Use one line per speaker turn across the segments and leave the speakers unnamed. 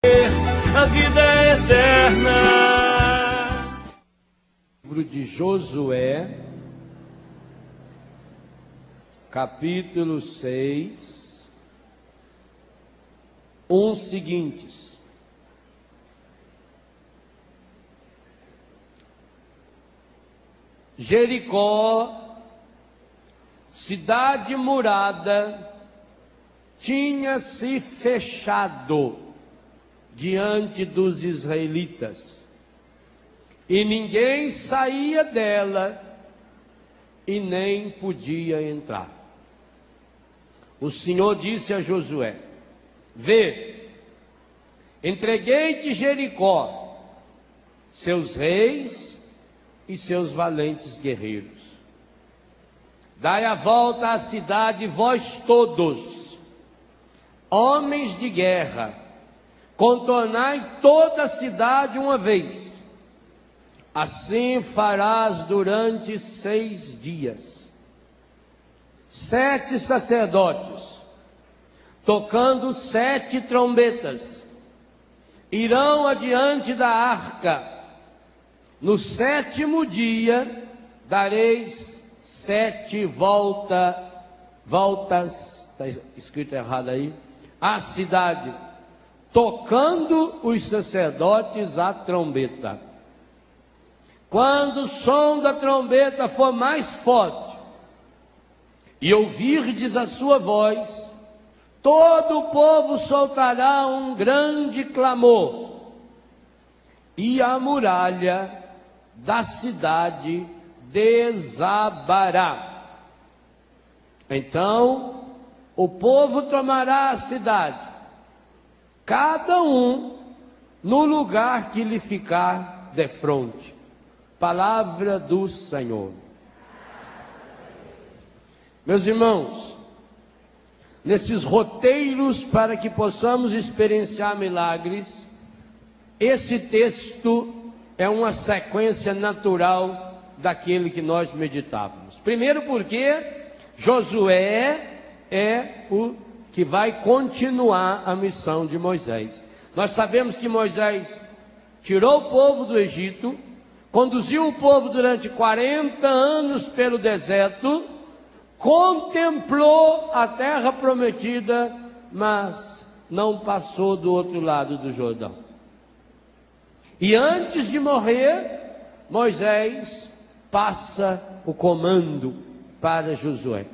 a vida é eterna.
Livro de Josué, capítulo 6, seguintes. Jericó, cidade murada, tinha se fechado diante dos israelitas, e ninguém saía dela e nem podia entrar. O Senhor disse a Josué: vê, entreguei-te Jericó, seus reis e seus valentes guerreiros. Dai a volta à cidade, vós todos, homens de guerra, contornai toda a cidade uma vez. Assim farás durante 6 dias. 7 sacerdotes, tocando 7 trombetas, irão adiante da arca. No 7º dia dareis 7 voltas, está escrito errado aí, à cidade, tocando os sacerdotes a trombeta. Quando o som da trombeta for mais forte, e ouvirdes a sua voz, todo o povo soltará um grande clamor, e a muralha da cidade desabará. Então o povo tomará a cidade, cada um no lugar que lhe ficar defronte. Palavra do Senhor. Meus irmãos, nesses roteiros para que possamos experienciar milagres, esse texto é uma sequência natural daquele que nós meditávamos. Primeiro porque Josué é o que vai continuar a missão de Moisés. Nós sabemos que Moisés tirou o povo do Egito, conduziu o povo durante 40 anos pelo deserto, contemplou a terra prometida, mas não passou do outro lado do Jordão. E antes de morrer, Moisés passa o comando para Josué.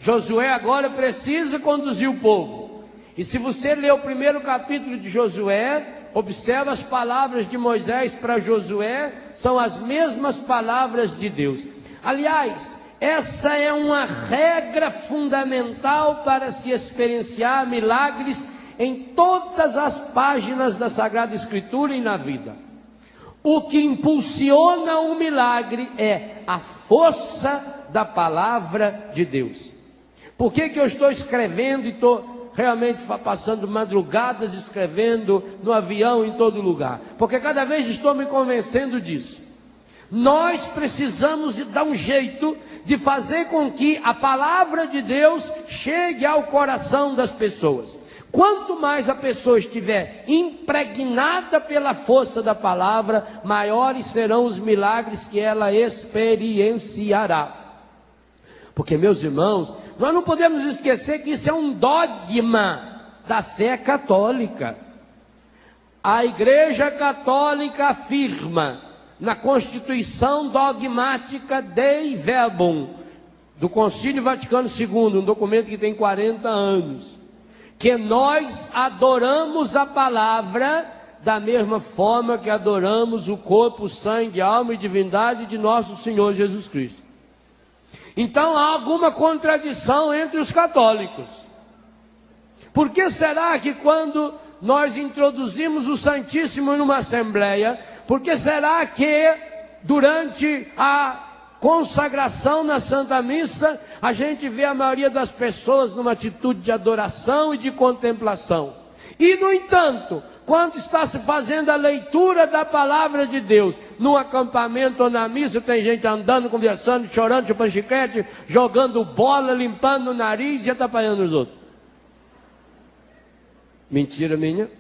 Josué agora precisa conduzir o povo. E se você ler o 1º capítulo de Josué, observa as palavras de Moisés para Josué, são as mesmas palavras de Deus. Aliás, essa é uma regra fundamental para se experienciar milagres em todas as páginas da Sagrada Escritura e na vida. O que impulsiona o milagre é a força da palavra de Deus. Por que eu estou escrevendo e estou realmente passando madrugadas escrevendo no avião, em todo lugar? Porque cada vez estou me convencendo disso. Nós precisamos dar um jeito de fazer com que a palavra de Deus chegue ao coração das pessoas. Quanto mais a pessoa estiver impregnada pela força da palavra, maiores serão os milagres que ela experienciará. Porque, meus irmãos, nós não podemos esquecer que isso é um dogma da fé católica. A Igreja Católica afirma na Constituição Dogmática Dei Verbum, do Concílio Vaticano II, um documento que tem 40 anos, que nós adoramos a palavra da mesma forma que adoramos o corpo, sangue, alma e divindade de nosso Senhor Jesus Cristo. Então há alguma contradição entre os católicos. Por que será que quando nós introduzimos o Santíssimo numa assembleia, por que será que durante a consagração na Santa Missa, a gente vê a maioria das pessoas numa atitude de adoração e de contemplação? E, no entanto, quando está se fazendo a leitura da palavra de Deus, num acampamento ou na missa, tem gente andando, conversando, chorando, chupando chiclete, jogando bola, limpando o nariz e atrapalhando os outros. Mentira minha?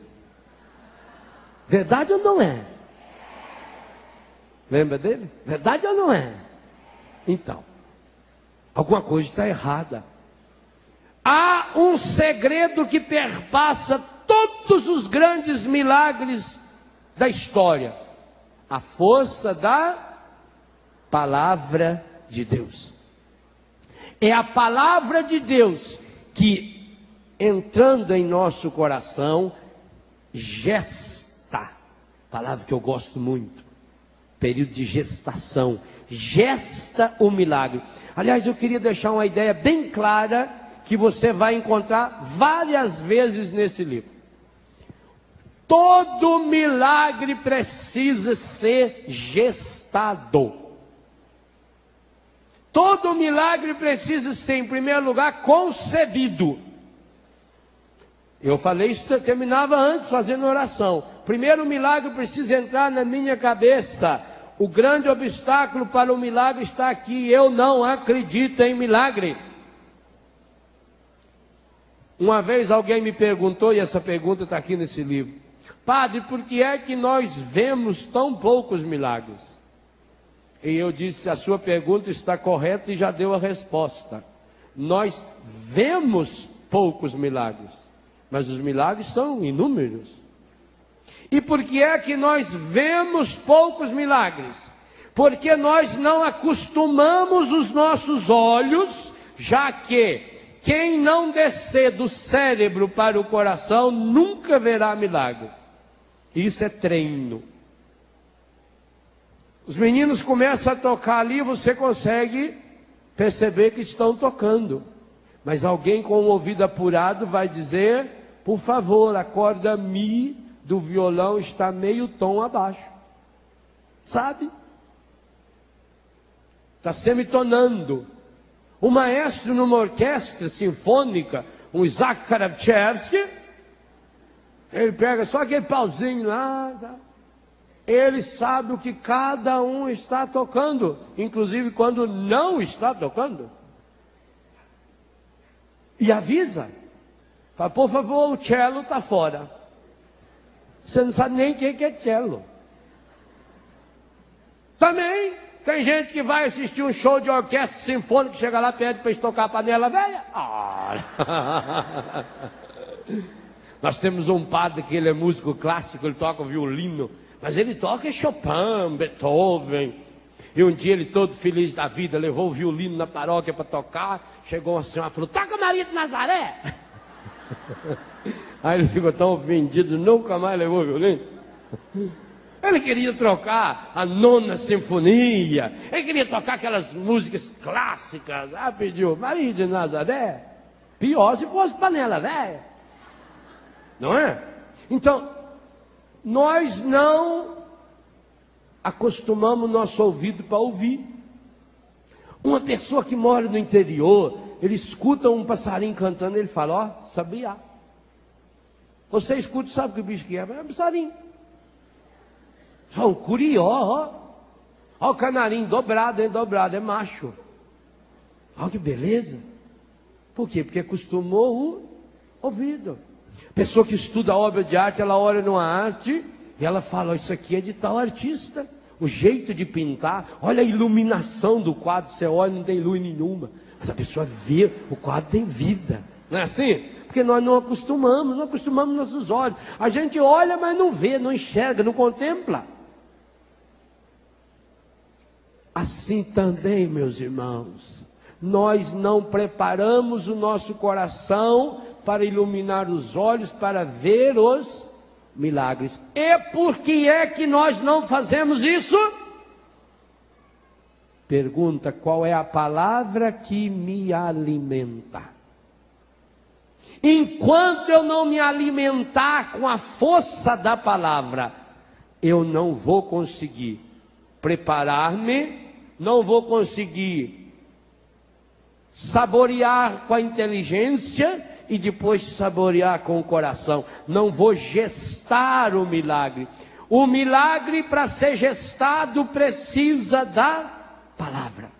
Verdade ou não é? Lembra dele? Verdade ou não é? Então, alguma coisa está errada. Há um segredo que perpassa todos os grandes milagres da história: a força da palavra de Deus. É a palavra de Deus que, entrando em nosso coração, gesta, palavra que eu gosto muito, período de gestação, gesta o milagre. Aliás, eu queria deixar uma ideia bem clara, que você vai encontrar várias vezes nesse livro. Todo milagre precisa ser gestado. Todo milagre precisa ser, em primeiro lugar, concebido. Eu falei isso, terminava antes fazendo oração. Primeiro milagre precisa entrar na minha cabeça. O grande obstáculo para o milagre está aqui: eu não acredito em milagre. Uma vez alguém me perguntou, e essa pergunta está aqui nesse livro: padre, por que é que nós vemos tão poucos milagres? E eu disse: a sua pergunta está correta e já deu a resposta. Nós vemos poucos milagres, mas os milagres são inúmeros. E por que é que nós vemos poucos milagres? Porque nós não acostumamos os nossos olhos, já que quem não descer do cérebro para o coração nunca verá milagre. Isso é treino. Os meninos começam a tocar ali, você consegue perceber que estão tocando. Mas alguém com o ouvido apurado vai dizer: por favor, a corda Mi do violão está meio tom abaixo. Sabe? Está semitonando. O maestro numa orquestra sinfônica, um Isaac Karabchevsky, ele pega só aquele pauzinho lá, sabe? Ele sabe o que cada um está tocando, inclusive quando não está tocando. E avisa. Fala: por favor, o cello está fora. Você não sabe nem o que é cello. Também tem gente que vai assistir um show de orquestra sinfônica, chega lá, pede para eles tocar a panela velha. Nós temos um padre que ele é músico clássico, ele toca violino, mas ele toca Chopin, Beethoven. E um dia ele, todo feliz da vida, levou o violino na paróquia para tocar. Chegou uma senhora e falou: toca Maria de Nazaré. Aí ele ficou tão ofendido, nunca mais levou o violino. Ele queria trocar a Nona Sinfonia, ele queria tocar aquelas músicas clássicas. Pediu Maria de Nazaré. Pior se fosse panela velha, não é? Então, nós não acostumamos nosso ouvido para ouvir. Uma pessoa que mora no interior, ele escuta um passarinho cantando, ele fala: ó, sabiá. Você escuta, sabe que bicho que é? É um passarinho. Só um curió, ó. Ó o canarinho dobrado, é macho. Olha que beleza. Por quê? Porque acostumou o ouvido. Pessoa que estuda obra de arte, ela olha numa arte e ela fala: isso aqui é de tal artista. O jeito de pintar, olha a iluminação do quadro, você olha, não tem luz nenhuma. Mas a pessoa vê, o quadro tem vida. Não é assim? Porque nós não acostumamos nossos olhos. A gente olha, mas não vê, não enxerga, não contempla. Assim também, meus irmãos, nós não preparamos o nosso coração para iluminar os olhos, para ver os milagres. E por que é que nós não fazemos isso? Pergunta: qual é a palavra que me alimenta? Enquanto eu não me alimentar com a força da palavra, eu não vou conseguir preparar-me, não vou conseguir saborear com a inteligência e depois saborear com o coração. Não vou gestar o milagre. O milagre, para ser gestado, precisa da palavra.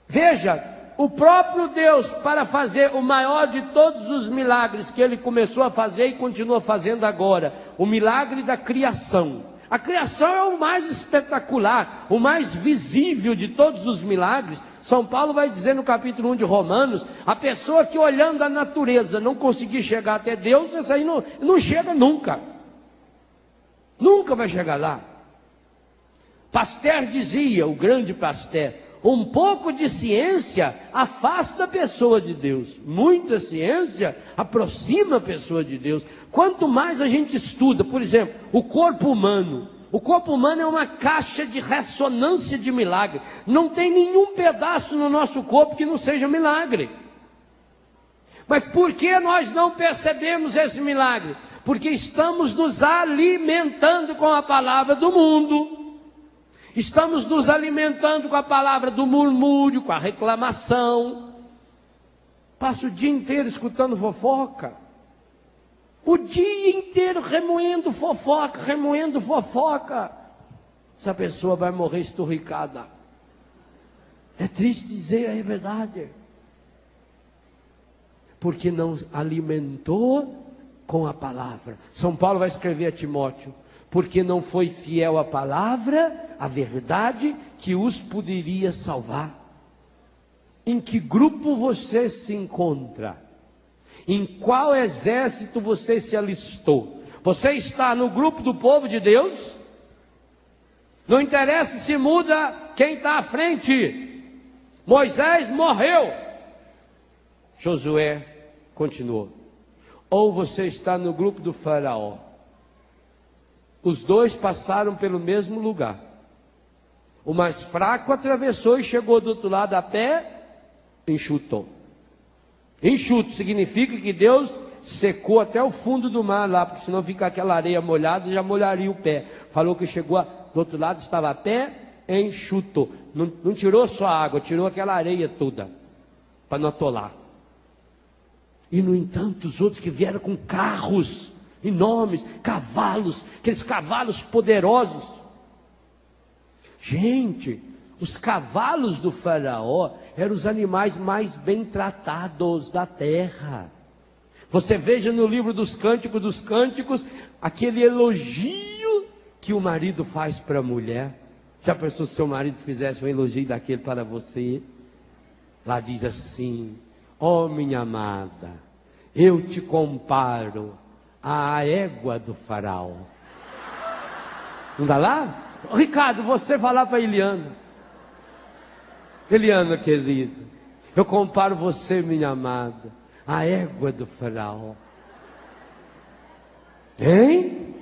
Veja, o próprio Deus, para fazer o maior de todos os milagres que ele começou a fazer e continua fazendo agora, o milagre da criação. A criação é o mais espetacular, o mais visível de todos os milagres. São Paulo vai dizer no capítulo 1 de Romanos, a pessoa que olhando a natureza não conseguir chegar até Deus, essa aí não chega nunca. Nunca vai chegar lá. Pasteur dizia, o grande Pasteur, um pouco de ciência afasta a pessoa de Deus. Muita ciência aproxima a pessoa de Deus. Quanto mais a gente estuda, por exemplo, o corpo humano. O corpo humano é uma caixa de ressonância de milagre. Não tem nenhum pedaço no nosso corpo que não seja milagre. Mas por que nós não percebemos esse milagre? Porque estamos nos alimentando com a palavra do mundo. Estamos nos alimentando com a palavra do murmúrio, com a reclamação. Passa o dia inteiro escutando fofoca. O dia inteiro remoendo fofoca, remoendo fofoca. Essa pessoa vai morrer esturricada. É triste dizer, é verdade. Porque não alimentou com a palavra. São Paulo vai escrever a Timóteo. Porque não foi fiel à palavra, à verdade, que os poderia salvar. Em que grupo você se encontra? Em qual exército você se alistou? Você está no grupo do povo de Deus? Não interessa se muda quem está à frente. Moisés morreu. Josué continuou. Ou você está no grupo do faraó? Os dois passaram pelo mesmo lugar. O mais fraco atravessou e chegou do outro lado a pé, enxutou. Enxuto significa que Deus secou até o fundo do mar lá, porque senão fica aquela areia molhada e já molharia o pé. Falou que chegou do outro lado, estava a pé, enxutou. Não tirou só a água, tirou aquela areia toda, para não atolar. E no entanto, os outros que vieram com carros enormes, cavalos, aqueles cavalos poderosos. Gente, os cavalos do faraó eram os animais mais bem tratados da terra. Você veja no livro dos Cânticos, aquele elogio que o marido faz para a mulher. Já pensou se seu marido fizesse um elogio daquele para você? Lá diz assim: ó minha amada, eu te comparo à égua do faraó. Não dá lá? Ricardo, você falar para Eliana. Eliana, querida, eu comparo você, minha amada, à égua do faraó. Hein?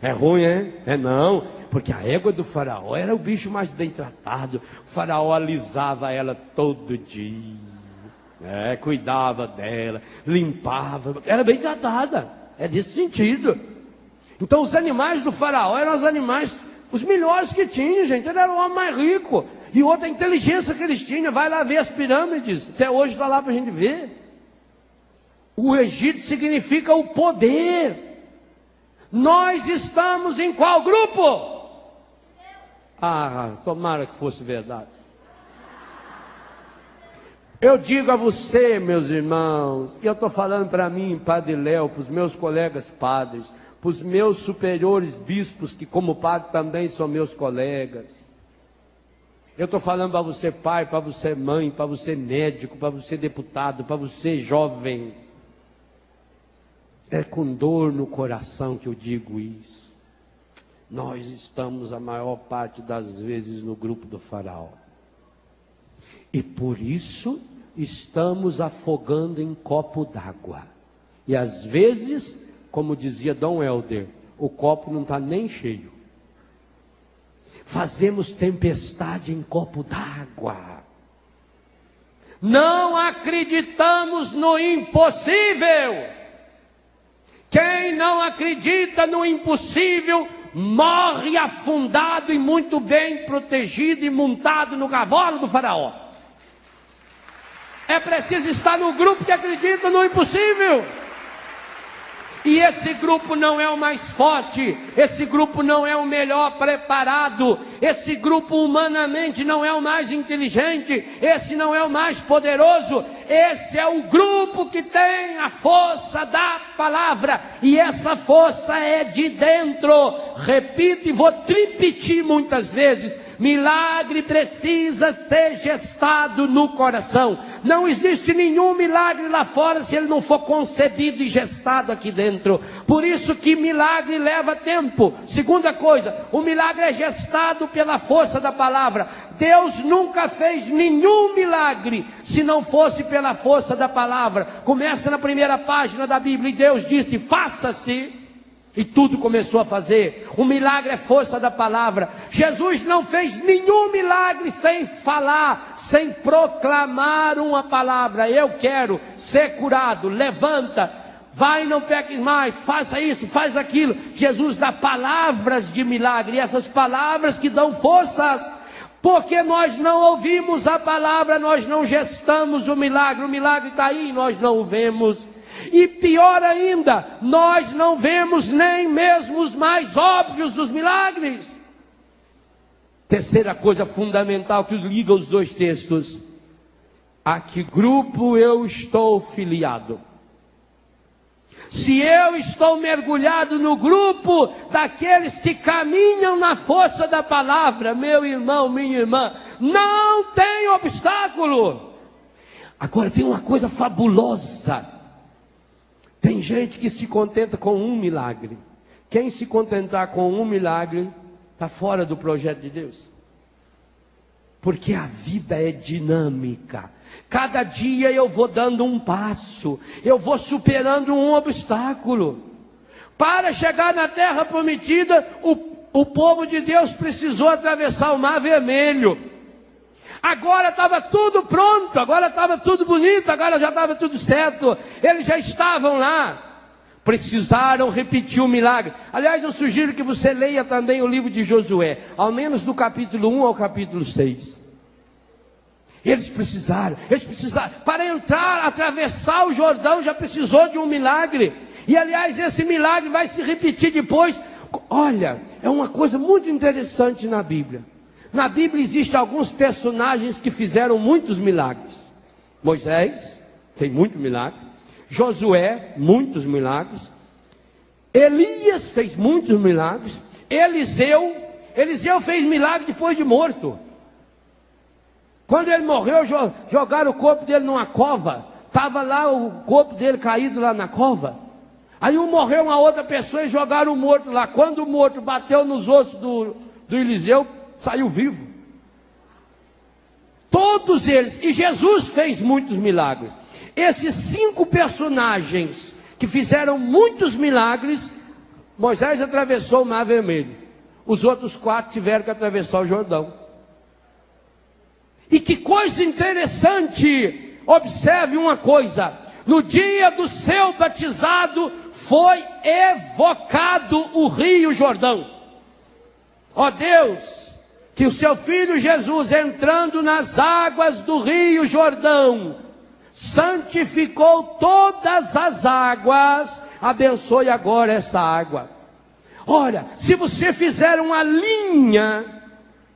É ruim, hein? É não, porque a égua do faraó era o bicho mais bem tratado. O faraó alisava ela todo dia, cuidava dela, limpava, era bem tratada. É desse sentido. Então os animais do faraó eram os animais, os melhores que tinha, gente. Ele era o homem mais rico. E outra inteligência que eles tinham, vai lá ver as pirâmides. Até hoje está lá para a gente ver. O Egito significa o poder. Nós estamos em qual grupo? Ah, tomara que fosse verdade. Eu digo a você, meus irmãos, e eu estou falando para mim, Padre Léo, para os meus colegas padres, para os meus superiores bispos, que como padre também são meus colegas. Eu estou falando para você pai, para você mãe, para você médico, para você deputado, para você jovem. É com dor no coração que eu digo isso. Nós estamos a maior parte das vezes no grupo do faraó. E por isso estamos afogando em copo d'água. E às vezes, como dizia Dom Helder, o copo não está nem cheio. Fazemos tempestade em copo d'água. Não acreditamos no impossível. Quem não acredita no impossível morre afundado e muito bem protegido e montado no cavalo do faraó. É preciso estar no grupo que acredita no impossível. E esse grupo não é o mais forte, esse grupo não é o melhor preparado, esse grupo humanamente não é o mais inteligente, esse não é o mais poderoso, esse é o grupo que tem a força da palavra, e essa força é de dentro. Repito e vou repetir muitas vezes: milagre precisa ser gestado no coração. Não existe nenhum milagre lá fora se ele não for concebido e gestado aqui dentro. Por isso que milagre leva tempo. Segunda coisa, o milagre é gestado pela força da palavra. Deus nunca fez nenhum milagre se não fosse pela força da palavra. Começa na primeira página da Bíblia e Deus disse: faça-se. E tudo começou a fazer. O milagre é força da palavra. Jesus não fez nenhum milagre sem falar, sem proclamar uma palavra. Eu quero ser curado, levanta, vai, não peques mais, faça isso, faz aquilo. Jesus dá palavras de milagre, e essas palavras que dão forças. Porque nós não ouvimos a palavra, nós não gestamos o milagre está aí e nós não o vemos. E pior ainda, nós não vemos nem mesmo os mais óbvios dos milagres. Terceira coisa fundamental que liga os dois textos: a que grupo eu estou filiado? Se eu estou mergulhado no grupo daqueles que caminham na força da palavra, meu irmão, minha irmã, não tem obstáculo. Agora tem uma coisa fabulosa. Tem gente que se contenta com um milagre. Quem se contentar com um milagre está fora do projeto de Deus. Porque a vida é dinâmica. Cada dia eu vou dando um passo, eu vou superando um obstáculo. Para chegar na terra prometida, o povo de Deus precisou atravessar o Mar Vermelho. Agora estava tudo pronto, agora estava tudo bonito, agora já estava tudo certo. Eles já estavam lá. Precisaram repetir o milagre. Aliás, eu sugiro que você leia também o livro de Josué, ao menos do capítulo 1 ao capítulo 6. Eles precisaram. Para entrar, atravessar o Jordão, já precisou de um milagre. E aliás, esse milagre vai se repetir depois. Olha, é uma coisa muito interessante na Bíblia. Na Bíblia existem alguns personagens que fizeram muitos milagres. Moisés, tem muito milagre. Josué, muitos milagres. Elias fez muitos milagres. Eliseu fez milagre depois de morto. Quando ele morreu, jogaram o corpo dele numa cova. Estava lá o corpo dele caído lá na cova. Aí morreu uma outra pessoa e jogaram o morto lá. Quando o morto bateu nos ossos do Eliseu, saiu vivo. Todos eles. E Jesus fez muitos milagres. Esses 5 personagens que fizeram muitos milagres, Moisés atravessou o Mar Vermelho. Os outros 4 tiveram que atravessar o Jordão. E que coisa interessante, observe uma coisa: no dia do seu batizado foi evocado o Rio Jordão. Ó Deus, que o seu filho Jesus, entrando nas águas do Rio Jordão, santificou todas as águas, abençoe agora essa água. Ora, se você fizer uma linha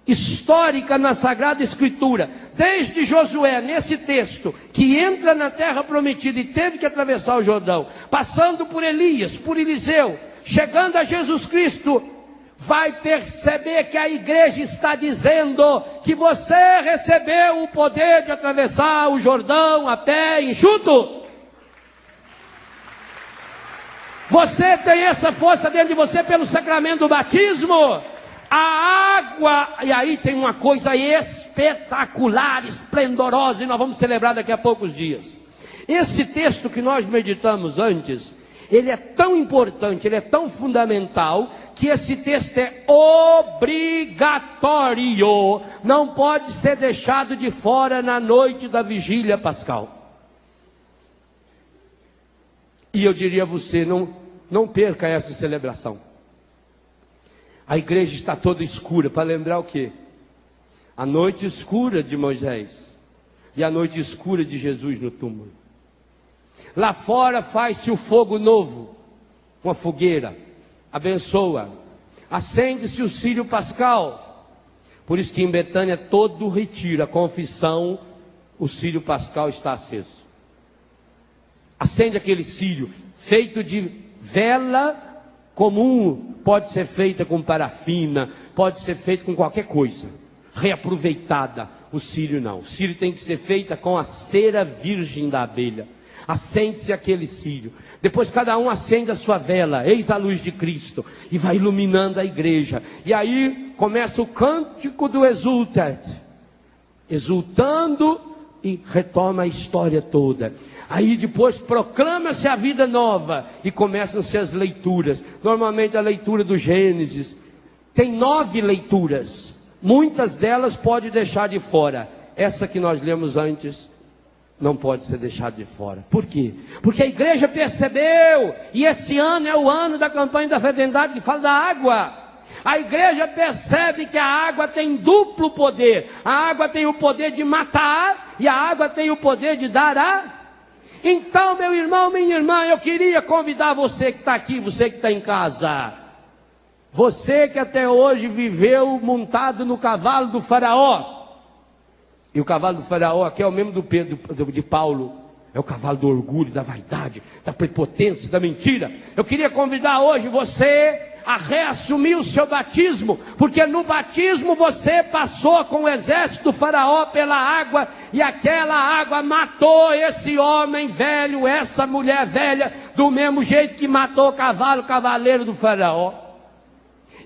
histórica na Sagrada Escritura, desde Josué, nesse texto, que entra na terra prometida e teve que atravessar o Jordão, passando por Elias, por Eliseu, chegando a Jesus Cristo, vai perceber que a igreja está dizendo que você recebeu o poder de atravessar o Jordão a pé enxuto. Você tem essa força dentro de você pelo sacramento do batismo. A água, e aí tem uma coisa espetacular, esplendorosa, e nós vamos celebrar daqui a poucos dias. Esse texto que nós meditamos antes, ele é tão importante, ele é tão fundamental, que esse texto é obrigatório, não pode ser deixado de fora na noite da vigília pascal. E eu diria a você, não perca essa celebração. A igreja está toda escura, para lembrar o quê? A noite escura de Moisés e a noite escura de Jesus no túmulo. Lá fora faz-se o fogo novo. uma fogueira, abençoa, acende-se o círio pascal. Por isso que em Betânia todo retiro, a confissão, o círio pascal está aceso. Acende aquele círio, feito de vela comum, pode ser feita com parafina, pode ser feito com qualquer coisa, reaproveitada. O círio não, o círio tem que ser feita com a cera virgem da abelha. Acende-se aquele círio, depois cada um acende a sua vela, eis a luz de Cristo, e vai iluminando a igreja, e aí começa o cântico do exultat, exultando, e retoma a história toda. Aí depois proclama-se a vida nova, e começam-se as leituras, normalmente a leitura do Gênesis, tem 9 leituras, muitas delas pode deixar de fora, essa que nós lemos antes, não pode ser deixado de fora. Por quê? Porque a igreja percebeu, e esse ano é o ano da campanha da fraternidade que fala da água. A igreja percebe que a água tem duplo poder. A água tem o poder de matar, e a água tem o poder de dar a... Então, meu irmão, minha irmã, eu queria convidar você que está aqui, você que está em casa, você que até hoje viveu montado no cavalo do faraó. E o cavalo do faraó aqui é o mesmo de Paulo. É o cavalo do orgulho, da vaidade, da prepotência, da mentira. Eu queria convidar hoje você a reassumir o seu batismo. Porque no batismo você passou com o exército do faraó pela água. E aquela água matou esse homem velho, essa mulher velha. Do mesmo jeito que matou o cavalo, cavaleiro do faraó.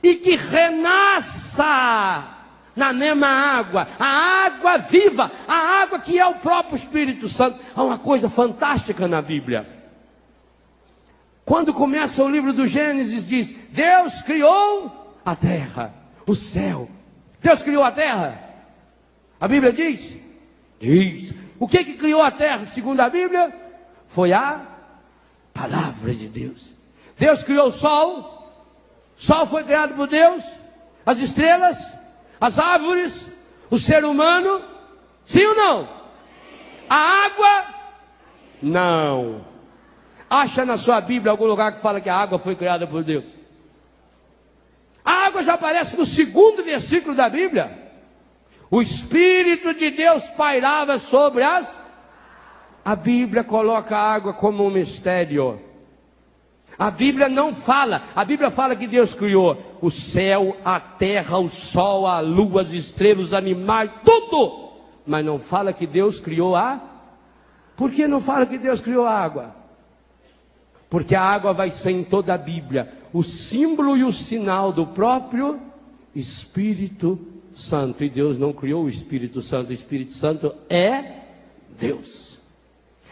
E que renasça na mesma água, a água viva, a água que é o próprio Espírito Santo. Há uma coisa fantástica na Bíblia. Quando começa o livro do Gênesis, diz: Deus criou a terra, o céu. Deus criou a terra. A Bíblia diz? Diz. O que criou a terra, segundo a Bíblia? Foi a palavra de Deus. Deus criou o sol. O sol foi criado por Deus. As estrelas, as árvores, o ser humano, sim ou não? A água, não. Acha na sua Bíblia algum lugar que fala que a água foi criada por Deus? A água já aparece no 2º versículo da Bíblia. O Espírito de Deus pairava sobre as... A Bíblia coloca a água como um mistério. A Bíblia não fala, a Bíblia fala que Deus criou o céu, a terra, o sol, a lua, as estrelas, os animais, tudo. Mas não fala que Deus criou a... Por que não fala que Deus criou a água? Porque a água vai ser em toda a Bíblia o símbolo e o sinal do próprio Espírito Santo. E Deus não criou o Espírito Santo, o Espírito Santo é Deus.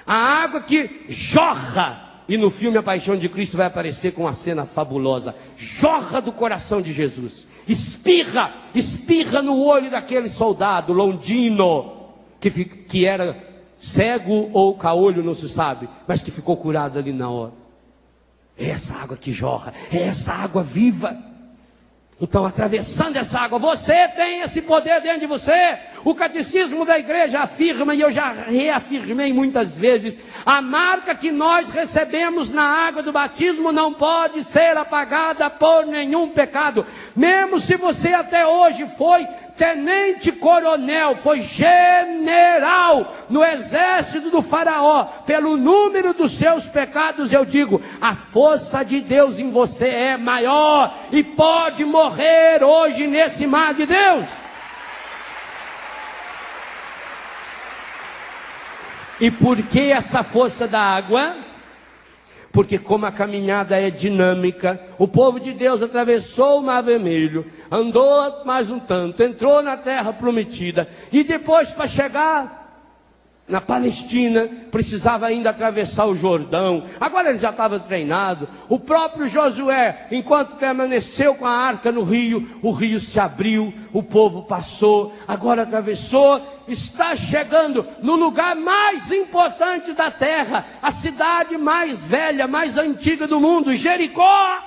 A água que jorra. E no filme A Paixão de Cristo vai aparecer com uma cena fabulosa. Jorra do coração de Jesus. Espirra no olho daquele soldado Londino, que era cego ou caolho, não se sabe, mas que ficou curado ali na hora. É essa água que jorra, é essa água viva. Então, atravessando essa água, você tem esse poder dentro de você. O catecismo da igreja afirma, e eu já reafirmei muitas vezes, a marca que nós recebemos na água do batismo não pode ser apagada por nenhum pecado. Mesmo se você até hoje foi tenente coronel, foi general no exército do faraó, pelo número dos seus pecados, eu digo, a força de Deus em você é maior, e pode morrer hoje nesse mar de Deus. E por que essa força da água? Porque como a caminhada é dinâmica, o povo de Deus atravessou o Mar Vermelho, andou mais um tanto, entrou na terra prometida, e depois para chegar na Palestina, precisava ainda atravessar o Jordão. Agora ele já estava treinado. O próprio Josué, enquanto permaneceu com a arca no rio, o rio se abriu, o povo passou, agora atravessou, está chegando no lugar mais importante da terra, a cidade mais velha, mais antiga do mundo, Jericó,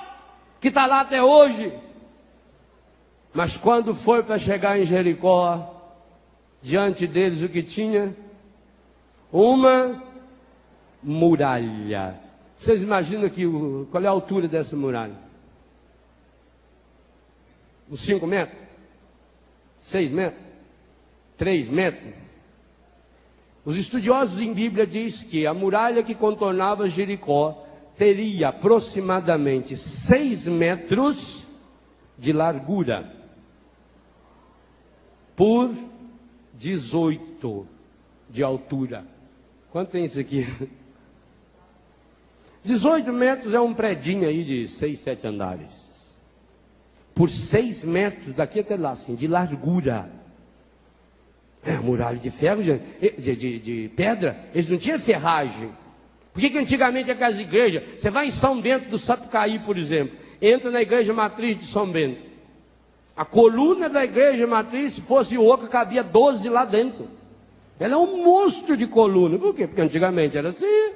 que está lá até hoje. Mas quando foi para chegar em Jericó, diante deles o que tinha? Uma muralha Vocês imaginam que qual é a altura dessa muralha? Uns 5 metros? 6 metros? 3 metros? Os estudiosos em Bíblia dizem que a muralha que contornava Jericó teria aproximadamente 6 metros de largura por 18 de altura. Quanto tem isso aqui? 18 metros é um predinho aí de 6, 7 andares. Por 6 metros, daqui até lá, assim, de largura. É, muralha de ferro, de pedra, eles não tinham ferragem. Por que antigamente aquelas igrejas, você vai em São Bento do Sapucaí, por exemplo, entra na igreja matriz de São Bento. A coluna da igreja matriz, se fosse oca, cabia 12 lá dentro. Ela é um monstro de coluna. Por quê? Porque antigamente era assim.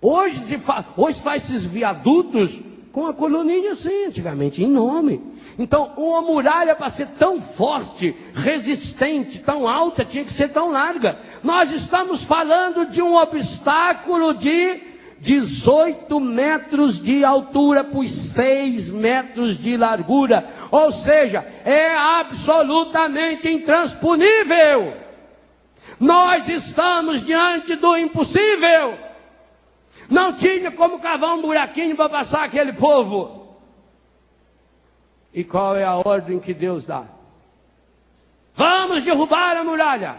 Hoje faz esses viadutos com a coluninha assim, antigamente enorme. Então, uma muralha para ser tão forte, resistente, tão alta, tinha que ser tão larga. Nós estamos falando de um obstáculo de 18 metros de altura por 6 metros de largura. Ou seja, é absolutamente intransponível. Nós estamos diante do impossível. Não tinha como cavar um buraquinho para passar aquele povo. E qual é a ordem que Deus dá? Vamos derrubar a muralha.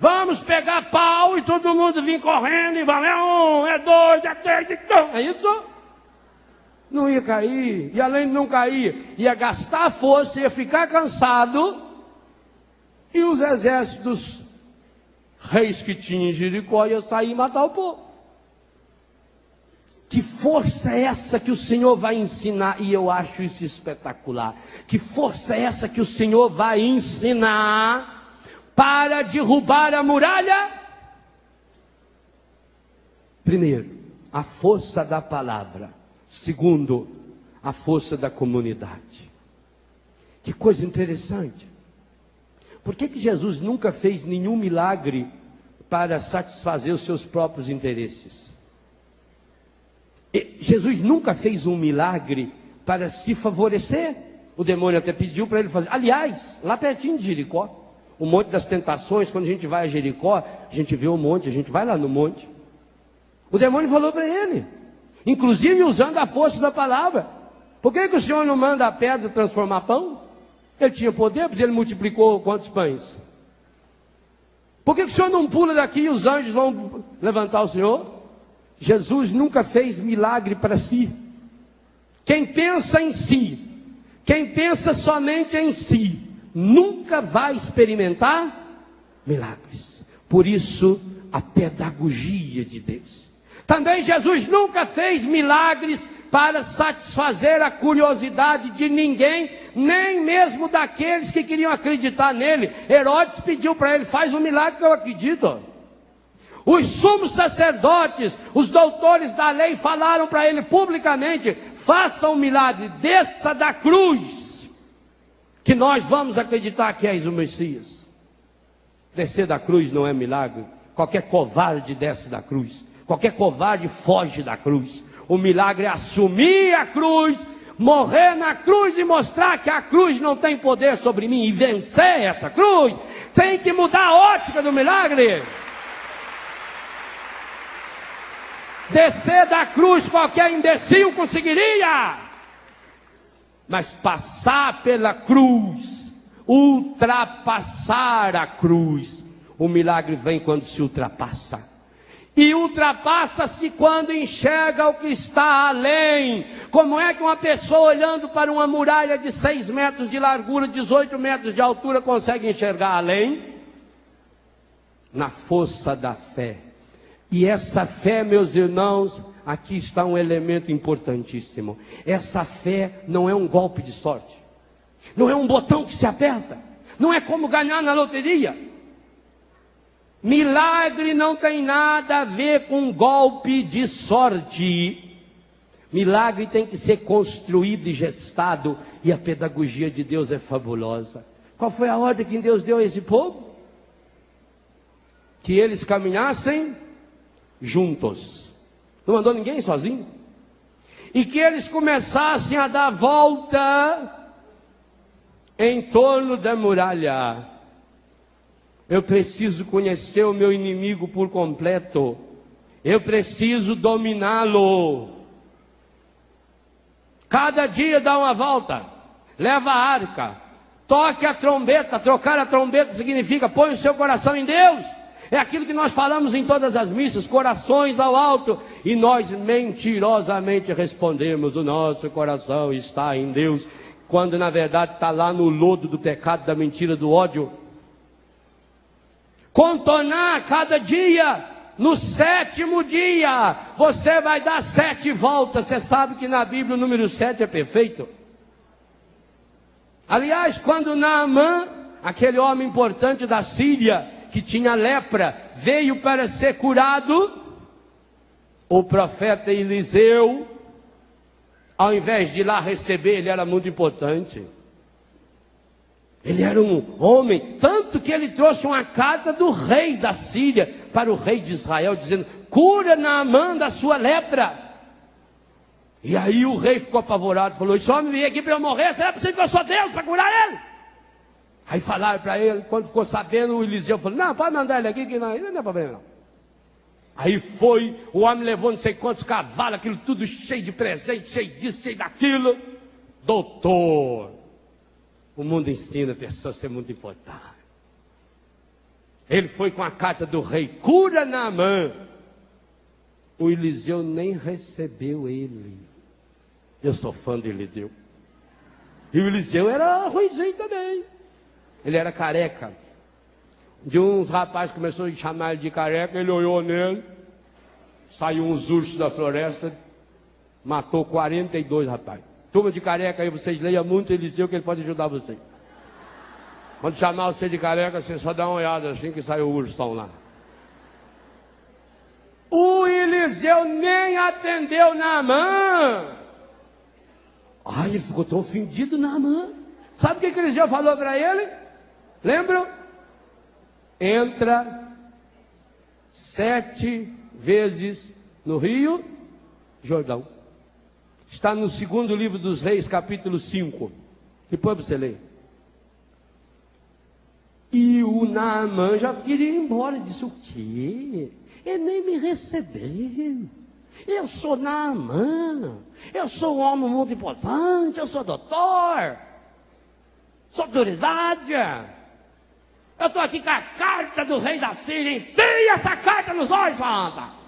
Vamos pegar pau e todo mundo vir correndo e vai, é 2, é 3, é isso? Não ia cair. E além de não cair, ia gastar força, ia ficar cansado. E os exércitos reis que tinham em Jericó iam sair e matar o povo. Que força é essa que o Senhor vai ensinar? E eu acho isso espetacular. Que força é essa que o Senhor vai ensinar para derrubar a muralha? Primeiro, a força da palavra. Segundo, a força da comunidade. Que coisa interessante. Por que Jesus nunca fez nenhum milagre para satisfazer os seus próprios interesses? Jesus nunca fez um milagre para se favorecer. O demônio até pediu para ele fazer. Aliás, lá pertinho de Jericó, o Monte das Tentações, quando a gente vai a Jericó, a gente vê o monte, a gente vai lá no monte. O demônio falou para ele, inclusive usando a força da palavra: por que o Senhor não manda a pedra transformar pão? Ele tinha poder, porque ele multiplicou quantos pães? Por que o Senhor não pula daqui e os anjos vão levantar o Senhor? Jesus nunca fez milagre para si. Quem pensa em si, quem pensa somente em si, nunca vai experimentar milagres. Por isso, a pedagogia de Deus. Também Jesus nunca fez milagres para satisfazer a curiosidade de ninguém, nem mesmo daqueles que queriam acreditar nele. Herodes pediu para ele: faz um milagre que eu acredito. Os sumos sacerdotes, os doutores da lei falaram para ele publicamente: faça um milagre, desça da cruz, que nós vamos acreditar que és o Messias. Descer da cruz não é milagre. Qualquer covarde desce da cruz, qualquer covarde foge da cruz. O milagre é assumir a cruz, morrer na cruz e mostrar que a cruz não tem poder sobre mim, e vencer essa cruz. Tem que mudar a ótica do milagre. Descer da cruz qualquer imbecil conseguiria, mas passar pela cruz, ultrapassar a cruz, o milagre vem quando se ultrapassa. E ultrapassa-se quando enxerga o que está além. Como é que uma pessoa olhando para uma muralha de 6 metros de largura, 18 metros de altura, consegue enxergar além? Na força da fé. E essa fé, meus irmãos, aqui está um elemento importantíssimo. Essa fé não é um golpe de sorte. Não é um botão que se aperta. Não é como ganhar na loteria. Milagre não tem nada a ver com golpe de sorte. Milagre tem que ser construído e gestado. E a pedagogia de Deus é fabulosa. Qual foi a ordem que Deus deu a esse povo? Que eles caminhassem juntos. Não mandou ninguém sozinho. E que eles começassem a dar volta em torno da muralha. Eu preciso conhecer o meu inimigo por completo. Eu preciso dominá-lo. Cada dia dá uma volta. Leva a arca. Toque a trombeta. Trocar a trombeta significa põe o seu coração em Deus. É aquilo que nós falamos em todas as missas, corações ao alto. E nós mentirosamente respondemos, o nosso coração está em Deus. Quando na verdade está lá no lodo do pecado, da mentira, do ódio. Contornar cada dia. No 7º dia, você vai dar 7 voltas. Você sabe que na Bíblia o número 7 é perfeito. Aliás, quando Naamã, aquele homem importante da Síria, que tinha lepra, veio para ser curado, o profeta Eliseu, ao invés de ir lá receber, ele era muito importante. Ele era um homem, tanto que ele trouxe uma carta do rei da Síria para o rei de Israel, dizendo, cura Naamã da sua lepra. E aí o rei ficou apavorado, falou, esse homem veio aqui para eu morrer, será possível que eu sou Deus para curar ele? Aí falaram para ele, quando ficou sabendo, o Eliseu falou, não, pode mandar ele aqui, que não é problema não. Aí foi, o homem levou não sei quantos cavalos, aquilo tudo cheio de presente, cheio disso, cheio daquilo. Doutor, o mundo ensina a pessoa a ser muito importante. Ele foi com a carta do rei, cura Naamã. O Eliseu nem recebeu ele. Eu sou fã de Eliseu. E o Eliseu era ruimzinho também. Ele era careca. De uns rapazes começou a chamar ele de careca, ele olhou nele, saiu uns ursos da floresta, matou 42 rapazes. Turma de careca aí, vocês leiam muito Eliseu, que ele pode ajudar você. Quando chamar você de careca, você só dá uma olhada assim que saiu o ursão lá. O Eliseu nem atendeu Naamã. Ai, ele ficou tão ofendido, Naamã. Sabe o que Eliseu falou para ele? Lembram? Entra 7 vezes no Rio Jordão. Está no 2º livro dos Reis, capítulo 5. Depois você lê. E o Naamã já queria ir embora. Disse, o quê? Ele nem me recebeu. Eu sou Naamã. Eu sou um homem muito importante. Eu sou doutor. Sou autoridade. Eu estou aqui com a carta do rei da Síria. Enfia essa carta nos olhos, Santa.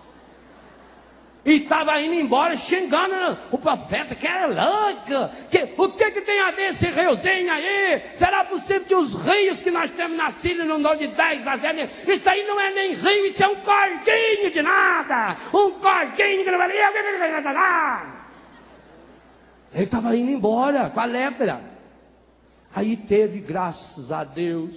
E estava indo embora xingando o profeta, que era louco. O que tem a ver esse riozinho aí? Será possível que os rios que nós temos na Síria não dão de 10 a 0? Isso aí não é nem rio, isso é um cordinho de nada. Um cordinho que não valia. Ele estava indo embora com a lepra. Aí teve, graças a Deus,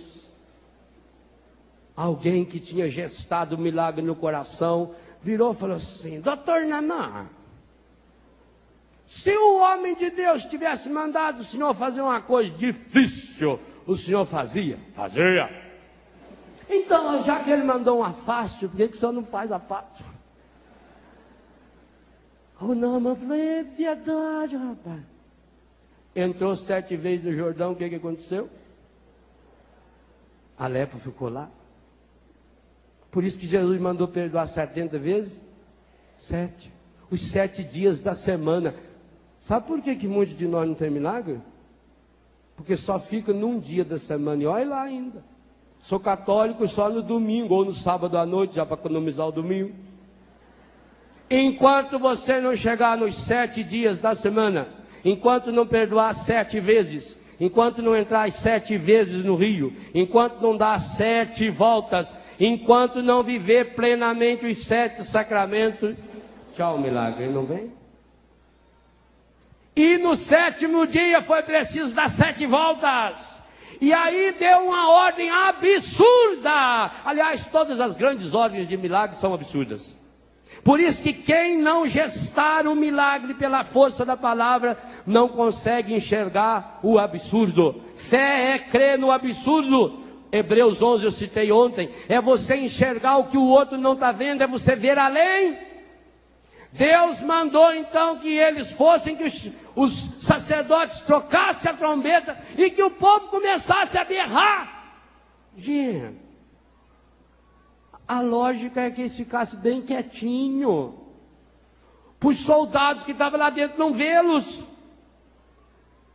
alguém que tinha gestado o milagre no coração, virou e falou assim, doutor Naamã, se o homem de Deus tivesse mandado o senhor fazer uma coisa difícil, o senhor fazia? Fazia. Então, já que ele mandou uma fácil, por que o senhor não faz a fácil? O Naamã falou, é verdade, rapaz. Entrou 7 vezes no Jordão, o que aconteceu? A lepra ficou lá. Por isso que Jesus mandou perdoar 70 vezes? 7. Os 7 dias da semana. Sabe por que muitos de nós não tem milagre? Porque só fica num dia da semana. E olha lá ainda. Sou católico só no domingo ou no sábado à noite, já para economizar o domingo. Enquanto você não chegar nos 7 dias da semana, enquanto não perdoar 7 vezes, enquanto não entrar 7 vezes no rio, enquanto não dar 7 voltas, enquanto não viver plenamente os 7 sacramentos, tchau, milagre, não vem? E no 7º dia foi preciso dar 7 voltas. E aí deu uma ordem absurda. Aliás, todas as grandes ordens de milagre são absurdas. Por isso que quem não gestar o milagre pela força da palavra, não consegue enxergar o absurdo. Fé é crer no absurdo. Hebreus 11 eu citei ontem, é você enxergar o que o outro não está vendo, é você ver além. Deus mandou então que eles fossem, que os sacerdotes trocassem a trombeta e que o povo começasse a berrar. Gente, a lógica é que eles ficassem bem quietinho, para os soldados que estavam lá dentro não vê-los.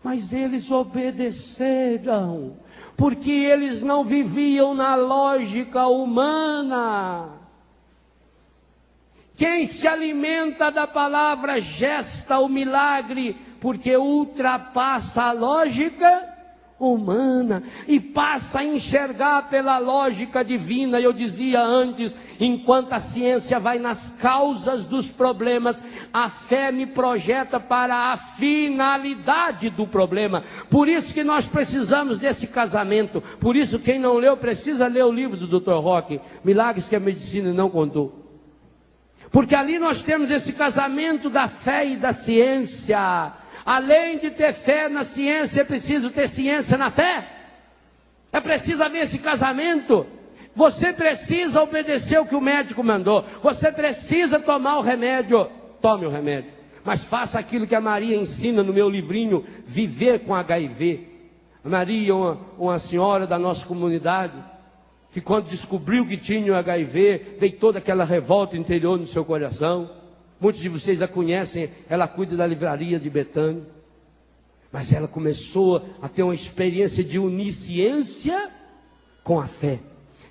Mas eles obedeceram, porque eles não viviam na lógica humana. Quem se alimenta da palavra gesta o milagre, porque ultrapassa a lógica humana e passa a enxergar pela lógica divina. Eu dizia antes, enquanto a ciência vai nas causas dos problemas, a fé me projeta para a finalidade do problema. Por isso que nós precisamos desse casamento. Por isso quem não leu precisa ler o livro do Dr. Roque, Milagres que a Medicina não contou. Porque ali nós temos esse casamento da fé e da ciência. Além de ter fé na ciência, é preciso ter ciência na fé. É preciso haver esse casamento. Você precisa obedecer o que o médico mandou. Você precisa tomar o remédio. Tome o remédio. Mas faça aquilo que a Maria ensina no meu livrinho, Viver com HIV. A Maria, uma senhora da nossa comunidade, que quando descobriu que tinha o HIV, veio toda aquela revolta interior no seu coração. Muitos de vocês a conhecem, ela cuida da livraria de Betânia. Mas ela começou a ter uma experiência de unir ciência com a fé.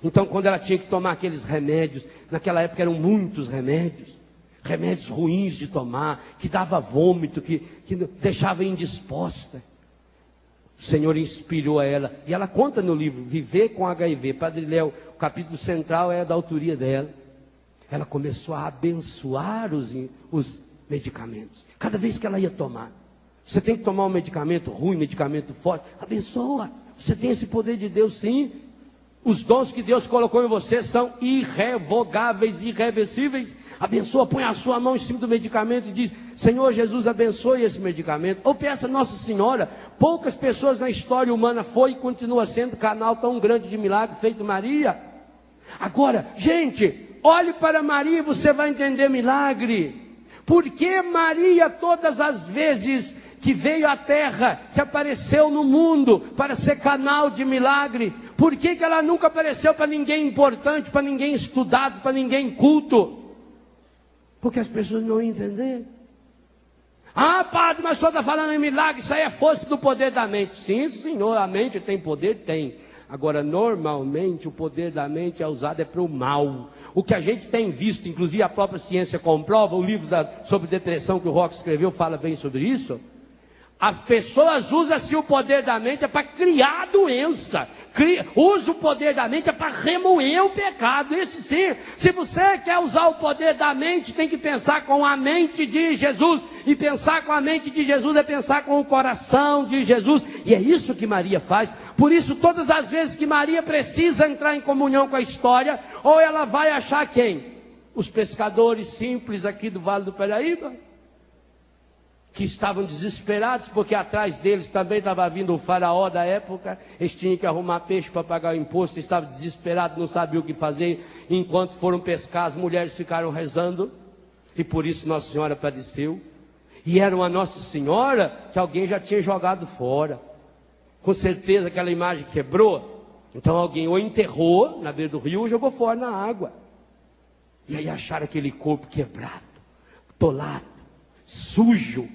Então quando ela tinha que tomar aqueles remédios, naquela época eram muitos remédios ruins de tomar, que dava vômito, que deixava indisposta. O Senhor inspirou a ela, e ela conta no livro, Viver com HIV, Padre Léo, o capítulo central é da autoria dela. Ela começou a abençoar os medicamentos, cada vez que ela ia tomar. Você tem que tomar um medicamento ruim, medicamento forte, abençoa, você tem esse poder de Deus sim. Os dons que Deus colocou em você são irrevogáveis, irreversíveis. Abençoa, põe a sua mão em cima do medicamento e diz, Senhor Jesus, abençoe esse medicamento. Ou peça a Nossa Senhora. Poucas pessoas na história humana foi e continua sendo canal tão grande de milagre feito Maria. Agora, gente, olhe para Maria e você vai entender milagre. Porque Maria, todas as vezes que veio à terra, que apareceu no mundo para ser canal de milagre, por que ela nunca apareceu para ninguém importante, para ninguém estudado, para ninguém culto? Porque as pessoas não entenderam. Ah, padre, mas o senhor está falando em milagre, isso aí é força do poder da mente. Sim, senhor, a mente tem poder? Tem. Agora, normalmente, o poder da mente é usado para o mal. O que a gente tem visto, inclusive a própria ciência comprova, o livro sobre depressão que o Roque escreveu fala bem sobre isso. As pessoas usam-se o poder da mente para criar doença. Usa o poder da mente para remoer o pecado. Esse sim. Se você quer usar o poder da mente, tem que pensar com a mente de Jesus. E pensar com a mente de Jesus é pensar com o coração de Jesus. E é isso que Maria faz. Por isso, todas as vezes que Maria precisa entrar em comunhão com a história, ou ela vai achar quem? Os pescadores simples aqui do Vale do Paraíba, que estavam desesperados, porque atrás deles também estava vindo o faraó da época. Eles tinham que arrumar peixe para pagar o imposto, estavam desesperados, não sabiam o que fazer. Enquanto foram pescar, as mulheres ficaram rezando, e por isso Nossa Senhora padeceu. E era uma Nossa Senhora que alguém já tinha jogado fora. Com certeza aquela imagem quebrou. Então alguém ou enterrou na beira do rio ou jogou fora na água. E aí acharam aquele corpo quebrado, atolado, sujo.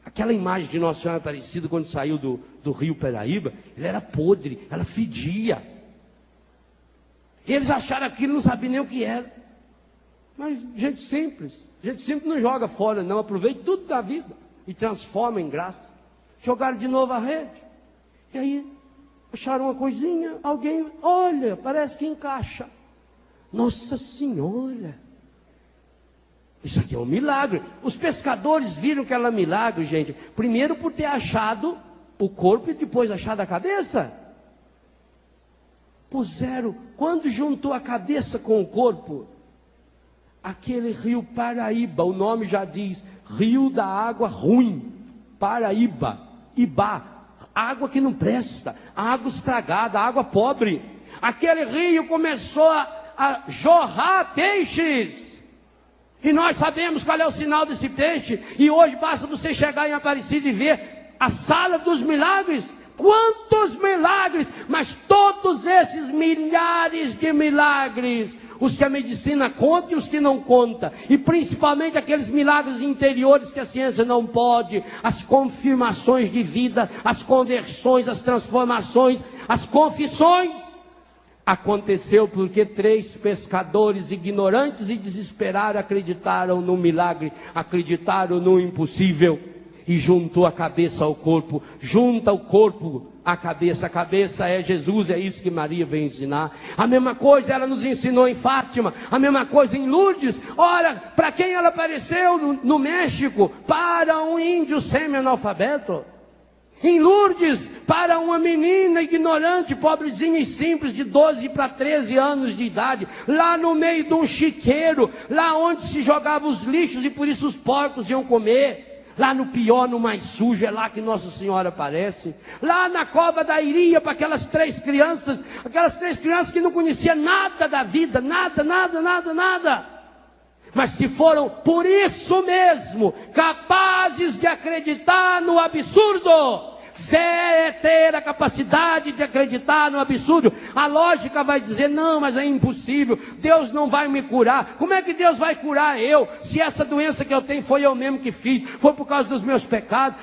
Aquela imagem de Nossa Senhora Aparecida quando saiu do rio Paraíba, ele era podre, ela fedia. Eles acharam aquilo, não sabiam nem o que era. Mas gente simples não joga fora não, aproveita tudo da vida e transforma em graça. Jogaram de novo a rede. E aí, acharam uma coisinha, alguém, olha, parece que encaixa. Nossa Senhora! Isso aqui é um milagre. Os pescadores viram que era milagre, gente. Primeiro por ter achado o corpo e depois achado a cabeça. Puseram, quando juntou a cabeça com o corpo, aquele rio Paraíba, o nome já diz, rio da água ruim. Paraíba, Ibá. Água que não presta, água estragada, água pobre. Aquele rio começou a jorrar peixes. E nós sabemos qual é o sinal desse peixe. E hoje basta você chegar em Aparecida e ver a sala dos milagres. Quantos milagres! Mas todos esses milhares de milagres, os que a medicina conta e os que não conta, e principalmente aqueles milagres interiores que a ciência não pode, as confirmações de vida, as conversões, as transformações, as confissões, aconteceu porque 3 pescadores ignorantes e desesperados acreditaram no milagre, acreditaram no impossível, e juntou a cabeça ao corpo, junta o corpo à cabeça. A cabeça é Jesus, é isso que Maria veio ensinar. A mesma coisa ela nos ensinou em Fátima, a mesma coisa em Lourdes. Ora, para quem ela apareceu no México? Para um índio semi-analfabeto. Em Lourdes, para uma menina ignorante, pobrezinha e simples, de 12 para 13 anos de idade, lá no meio de um chiqueiro, lá onde se jogavam os lixos e por isso os porcos iam comer. Lá no pior, no mais sujo, é lá que Nossa Senhora aparece. Lá na cova da Iria, para aquelas 3 crianças que não conheciam nada da vida, nada. Mas que foram, por isso mesmo, capazes de acreditar no absurdo. Fé é ter a capacidade de acreditar no absurdo. A lógica vai dizer, não, mas é impossível, Deus não vai me curar. Como é que Deus vai curar eu, se essa doença que eu tenho foi eu mesmo que fiz, foi por causa dos meus pecados?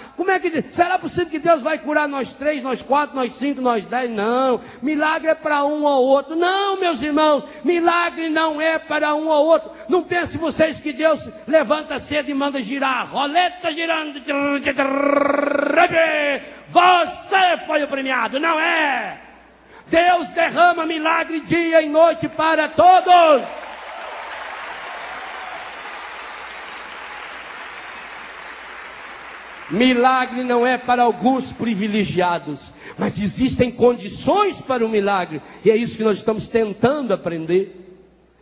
Será possível que Deus vai curar nós 3, nós 4, nós 5, nós 10? Não, milagre é para um ou outro. Não, meus irmãos, milagre não é para um ou outro. Não pense vocês que Deus levanta cedo e manda girar a roleta girando. Você foi o premiado, não é? Deus derrama milagre dia e noite para todos. Milagre não é para alguns privilegiados, mas existem condições para o milagre, e é isso que nós estamos tentando aprender.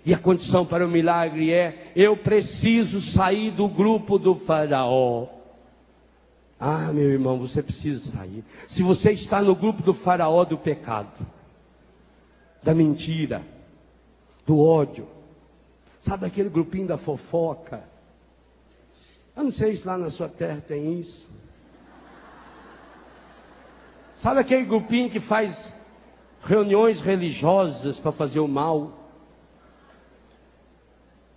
E a condição para o milagre é: eu preciso sair do grupo do faraó. Ah, meu irmão, você precisa sair. Se você está no grupo do faraó do pecado, da mentira, do ódio, sabe aquele grupinho da fofoca? Eu não sei se lá na sua terra tem isso. Sabe aquele grupinho que faz reuniões religiosas para fazer o mal?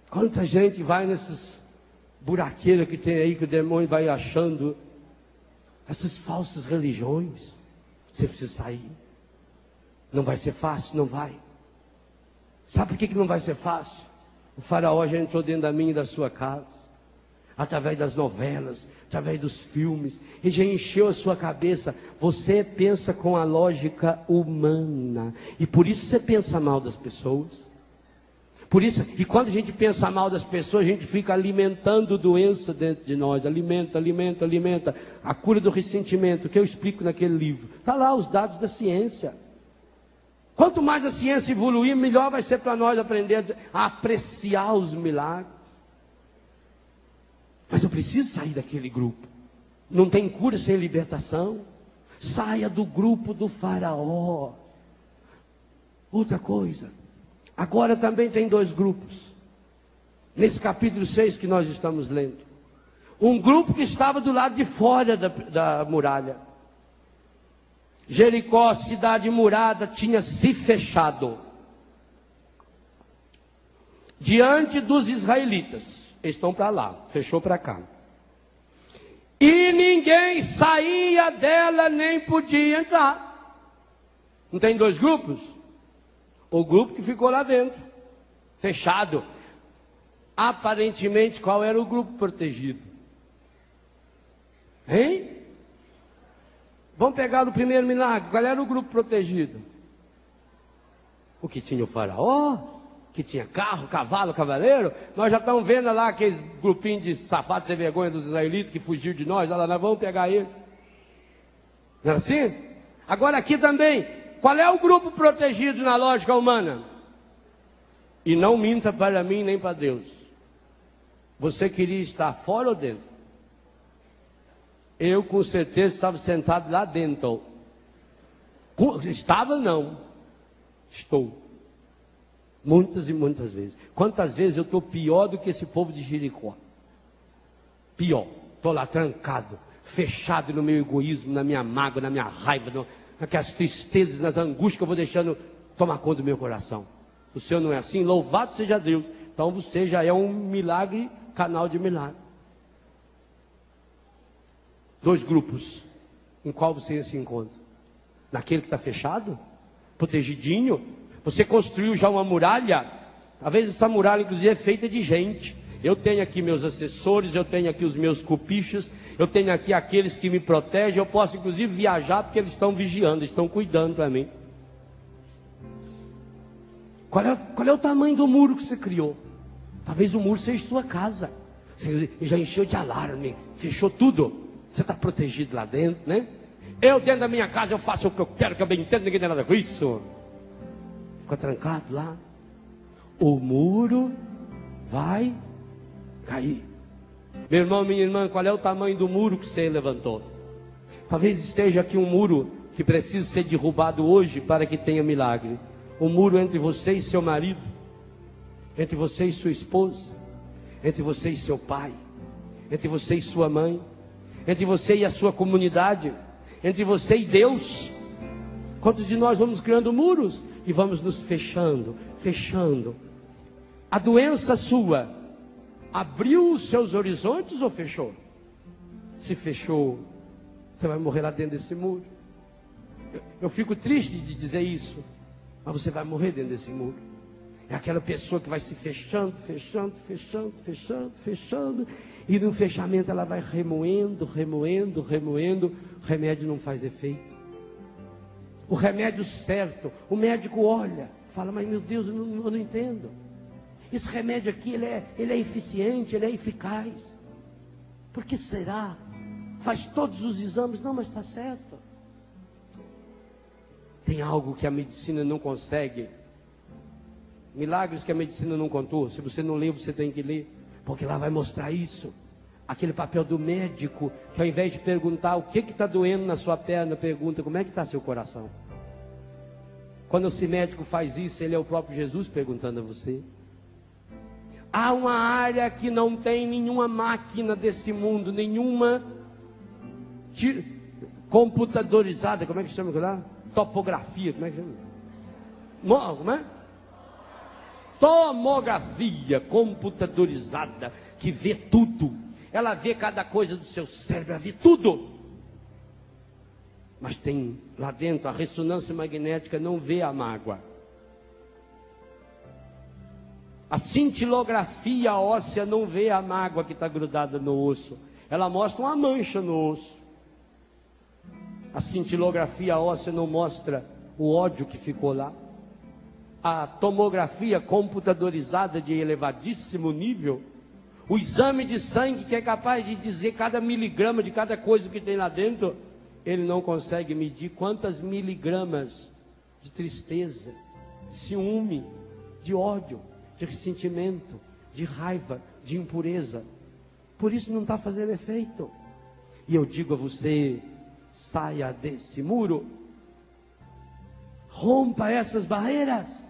Quanta gente vai nessas buraqueiras que tem aí, que o demônio vai achando, essas falsas religiões. Você precisa sair. Não vai ser fácil, não vai. Sabe por que não vai ser fácil? O faraó já entrou dentro da minha e da sua casa, através das novelas, através dos filmes, e já encheu a sua cabeça. Você pensa com a lógica humana, e por isso você pensa mal das pessoas. Por isso, e quando a gente pensa mal das pessoas, a gente fica alimentando doença dentro de nós. Alimenta. A cura do ressentimento, que eu explico naquele livro. Está lá os dados da ciência. Quanto mais a ciência evoluir, melhor vai ser para nós aprender a apreciar os milagres. Mas eu preciso sair daquele grupo. Não tem cura sem libertação. Saia do grupo do faraó. Outra coisa. Agora também tem 2 grupos. Nesse capítulo 6 que nós estamos lendo. Um grupo que estava do lado de fora da muralha. Jericó, cidade murada, tinha se fechado diante dos israelitas. Eles estão para lá, fechou para cá. E ninguém saía dela, nem podia entrar. Não tem 2 grupos? O grupo que ficou lá dentro, fechado. Aparentemente, qual era o grupo protegido? Hein? Vamos pegar do primeiro milagre. Qual era o grupo protegido? O que tinha o faraó, que tinha carro, cavalo, cavaleiro. Nós já estamos vendo lá aqueles grupinhos de safados sem vergonha dos israelitas que fugiu de nós. Olha lá, nós vamos pegar eles. Não é assim? Agora aqui também, qual é o grupo protegido na lógica humana? E não minta para mim nem para Deus. Você queria estar fora ou dentro? Eu com certeza estava sentado lá dentro. Estava não. Estou. Muitas e muitas vezes. Quantas vezes eu estou pior do que esse povo de Jericó? Pior. Estou lá trancado, fechado no meu egoísmo, na minha mágoa, na minha raiva, naquelas tristezas, nas angústias que eu vou deixando tomar conta do meu coração. O Senhor não é assim? Louvado seja Deus. Então você já é um milagre, canal de milagre. 2 grupos. Em qual você se encontra? Naquele que está fechado? Protegidinho? Você construiu já uma muralha? Talvez essa muralha inclusive é feita de gente. Eu tenho aqui meus assessores, eu tenho aqui os meus cupichos, eu tenho aqui aqueles que me protegem, eu posso inclusive viajar porque eles estão vigiando, estão cuidando para mim. Qual é o tamanho do muro que você criou? Talvez o muro seja sua casa. Você já encheu de alarme, fechou tudo. Você está protegido lá dentro, né? Eu dentro da minha casa eu faço o que eu quero, que eu bem entendo, ninguém tem nada com isso. Fica trancado lá. O muro vai cair. Meu irmão, minha irmã, qual é o tamanho do muro que você levantou? Talvez esteja aqui um muro que precisa ser derrubado hoje para que tenha milagre. O muro entre você e seu marido, entre você e sua esposa, entre você e seu pai, entre você e sua mãe, entre você e a sua comunidade, entre você e Deus. Quantos de nós vamos criando muros e vamos nos fechando? A doença sua abriu os seus horizontes ou fechou? Se fechou, você vai morrer lá dentro desse muro. Eu fico triste de dizer isso, mas você vai morrer dentro desse muro. É aquela pessoa que vai se fechando, e no fechamento ela vai remoendo, o remédio não faz efeito. O remédio certo, o médico olha, fala, mas meu Deus, eu não entendo. Esse remédio aqui, ele é eficiente, ele é eficaz. Por que será? Faz todos os exames, não, mas está certo. Tem algo que a medicina não consegue. Milagres que a medicina não contou. Se você não leu, você tem que ler, porque lá vai mostrar isso. Aquele papel do médico, que ao invés de perguntar o que está doendo na sua perna, pergunta como é que está seu coração. Quando esse médico faz isso, ele é o próprio Jesus perguntando a você. Há uma área que não tem nenhuma máquina desse mundo, nenhuma computadorizada, como é que chama lá? Topografia, como é que chama? Como é? Tomografia computadorizada, que vê tudo. Ela vê cada coisa do seu cérebro, ela vê tudo. Mas tem lá dentro, a ressonância magnética não vê a mágoa. A cintilografia óssea não vê a mágoa que está grudada no osso. Ela mostra uma mancha no osso. A cintilografia óssea não mostra o ódio que ficou lá. A tomografia computadorizada de elevadíssimo nível, o exame de sangue que é capaz de dizer cada miligrama de cada coisa que tem lá dentro, ele não consegue medir quantas miligramas de tristeza, de ciúme, de ódio, de ressentimento, de raiva, de impureza. Por isso não está fazendo efeito. E eu digo a você, saia desse muro, rompa essas barreiras.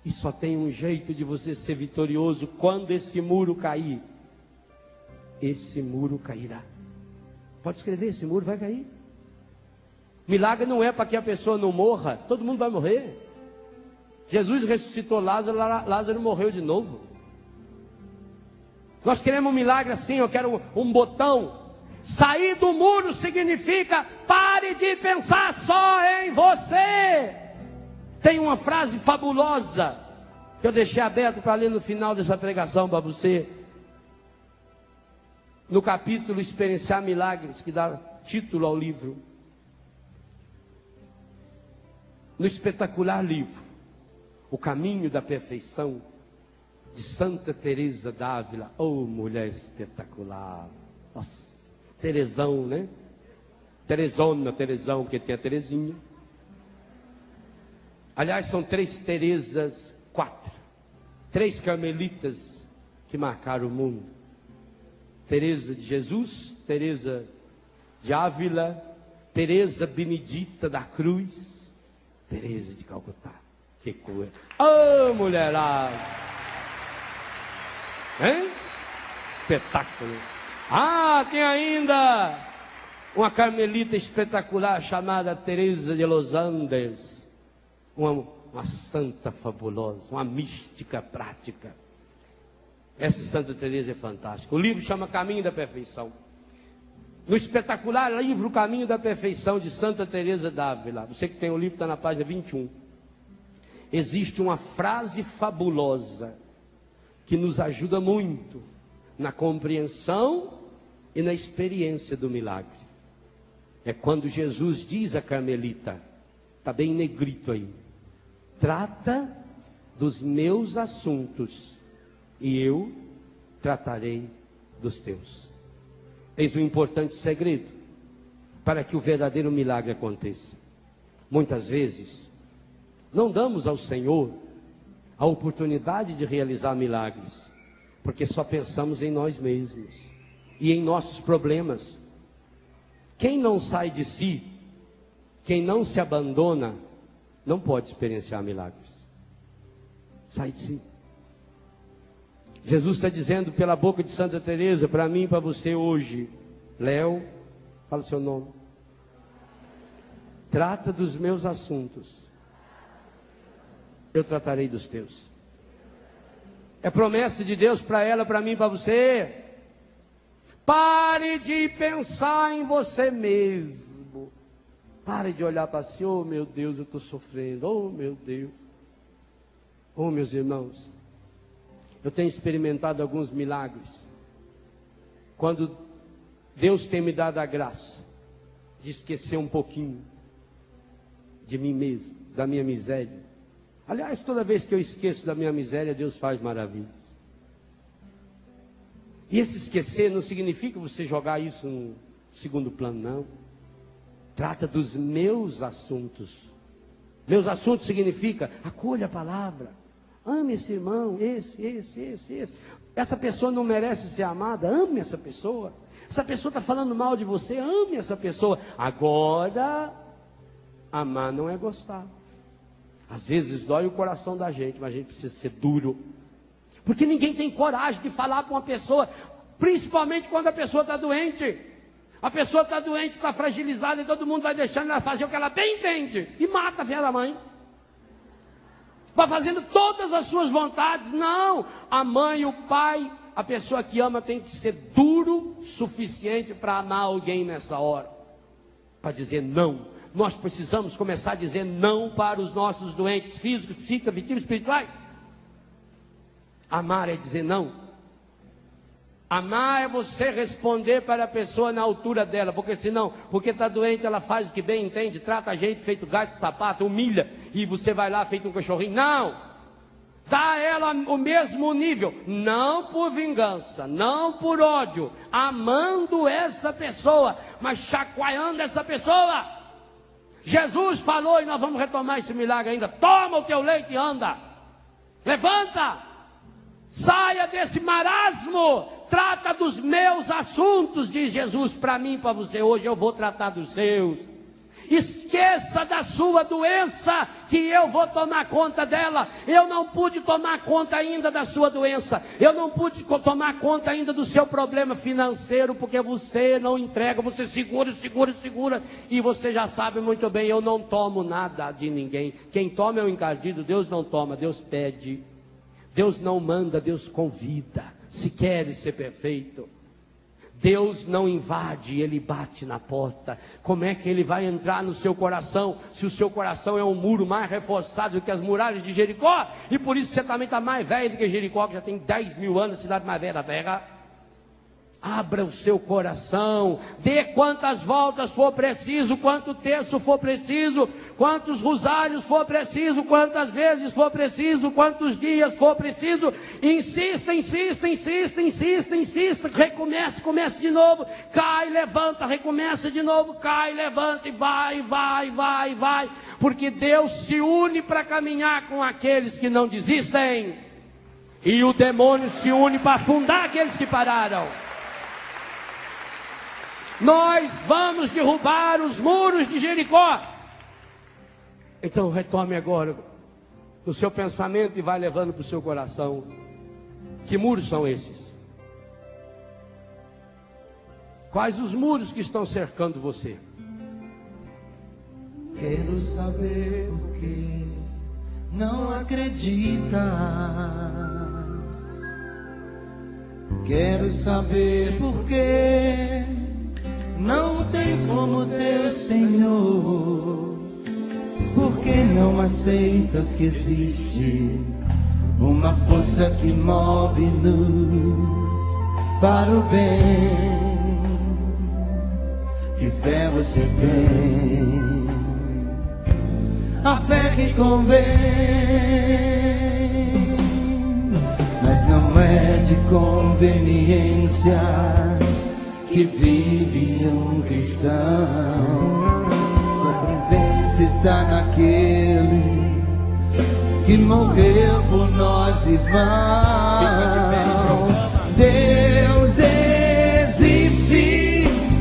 E só tem um jeito de você ser vitorioso quando esse muro cair. Esse muro cairá. Pode escrever, esse muro vai cair. Milagre não é para que a pessoa não morra, todo mundo vai morrer. Jesus ressuscitou Lázaro, Lázaro morreu de novo. Nós queremos um milagre assim, eu quero um botão. Sair do muro significa pare de pensar só em você. Tem uma frase fabulosa que eu deixei aberto para ler no final dessa pregação para você. No capítulo Experienciar Milagres, que dá título ao livro. No espetacular livro, O Caminho da Perfeição, de Santa Teresa d'Ávila. Oh, mulher espetacular. Nossa, Teresão, né? Teresão, porque tem a Terezinha. Aliás, são 3 Teresas, 4. 3 carmelitas que marcaram o mundo. Teresa de Jesus, Teresa de Ávila, Teresa Benedita da Cruz, Teresa de Calcutá. Que coisa. Ô, mulherada! Hein? Espetáculo. Ah, tem ainda uma carmelita espetacular chamada Teresa de Los Andes. Uma santa fabulosa, uma mística prática. Essa Santa Teresa é fantástica. O livro chama Caminho da Perfeição. No espetacular livro Caminho da Perfeição de Santa Teresa d'Ávila, você que tem o livro está na página 21. Existe uma frase fabulosa que nos ajuda muito na compreensão e na experiência do milagre. É quando Jesus diz a carmelita, está bem negrito aí: trata dos meus assuntos e eu tratarei dos teus. Eis um importante segredo para que o verdadeiro milagre aconteça. Muitas vezes não damos ao Senhor a oportunidade de realizar milagres, porque só pensamos em nós mesmos e em nossos problemas. Quem não sai de si, quem não se abandona, não pode experienciar milagres. Sai de si. Jesus está dizendo pela boca de Santa Teresa, para mim e para você hoje: Léo, fala seu nome, trata dos meus assuntos, eu tratarei dos teus. É promessa de Deus para ela, para mim e para você. Pare de pensar em você mesmo. Pare de olhar para si: oh meu Deus, eu estou sofrendo, oh meu Deus. Oh meus irmãos, eu tenho experimentado alguns milagres, quando Deus tem me dado a graça de esquecer um pouquinho de mim mesmo, da minha miséria. Aliás, toda vez que eu esqueço da minha miséria, Deus faz maravilhas. E esse esquecer não significa você jogar isso no segundo plano, não. Trata dos meus assuntos. Meus assuntos significa: acolha a palavra, ame esse irmão, esse. Essa pessoa não merece ser amada, ame essa pessoa. Essa pessoa está falando mal de você, ame essa pessoa. Agora, amar não é gostar. Às vezes dói o coração da gente, mas a gente precisa ser duro. Porque ninguém tem coragem de falar para uma pessoa, principalmente quando a pessoa está doente. A pessoa está doente, está fragilizada, e todo mundo vai deixando ela fazer o que ela bem entende. E mata a filha da mãe. Vai fazendo todas as suas vontades. Não, a mãe, o pai, a pessoa que ama tem que ser duro o suficiente para amar alguém nessa hora. Para dizer não. Nós precisamos começar a dizer não para os nossos doentes físicos, psíquicos, afetivos, espirituais. Amar é dizer não. Amar é você responder para a pessoa na altura dela, porque senão, porque está doente, ela faz o que bem entende, trata a gente feito gato de sapato, humilha, e você vai lá feito um cachorrinho. Não! Dá a ela o mesmo nível, não por vingança, não por ódio, amando essa pessoa, mas chacoalhando essa pessoa. Jesus falou, e nós vamos retomar esse milagre ainda: toma o teu leite e anda, levanta, saia desse marasmo, trata dos meus assuntos, diz Jesus para mim e para você hoje: eu vou tratar dos seus. Esqueça da sua doença, que eu vou tomar conta dela. Eu não pude tomar conta ainda da sua doença, eu não pude tomar conta ainda do seu problema financeiro, porque você não entrega, você segura, e você já sabe muito bem, eu não tomo nada de ninguém. Quem toma é o encardido, Deus não toma, Deus pede. Deus não manda, Deus convida. Se queres ser perfeito, Deus não invade, Ele bate na porta. Como é que Ele vai entrar no seu coração, se o seu coração é um muro mais reforçado do que as muralhas de Jericó? E por isso você também está mais velho do que Jericó, que já tem 10 mil anos, a cidade mais velha da terra. Abra o seu coração, dê quantas voltas for preciso, quanto terço for preciso, quantos rosários for preciso, quantas vezes for preciso, quantos dias for preciso. Insista, recomece, comece de novo, cai, levanta, recomeça de novo, cai, levanta e vai, porque Deus se une para caminhar com aqueles que não desistem, e o demônio se une para afundar aqueles que pararam. Nós vamos derrubar os muros de Jericó. Então retome agora no seu pensamento e vai levando para o seu coração. Que muros são esses? Quais os muros que estão cercando você?
Quero saber por que não acreditas. Quero saber por que não tens como teu Senhor. Por que não aceitas que existe uma força que move-nos para o bem? Que fé você tem? A fé que convém, mas não é de conveniência que vive um cristão. Sobrevivência está naquele que morreu por nós, irmão. Deus existe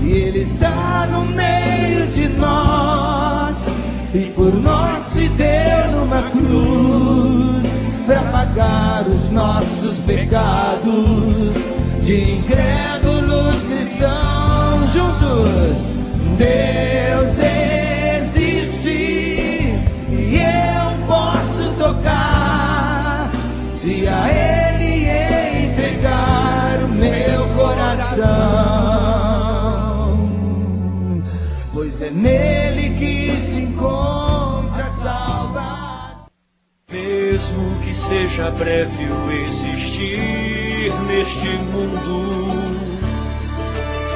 e Ele está no meio de nós, e por nós se deu numa cruz para pagar os nossos pecados. De incrédulos cristãos juntos, Deus existe e eu posso tocar, se a Ele entregar o meu coração, pois é nele que se encontra a salvação.
Mesmo que seja breve o existir neste mundo,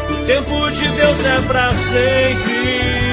o tempo de Deus é para sempre.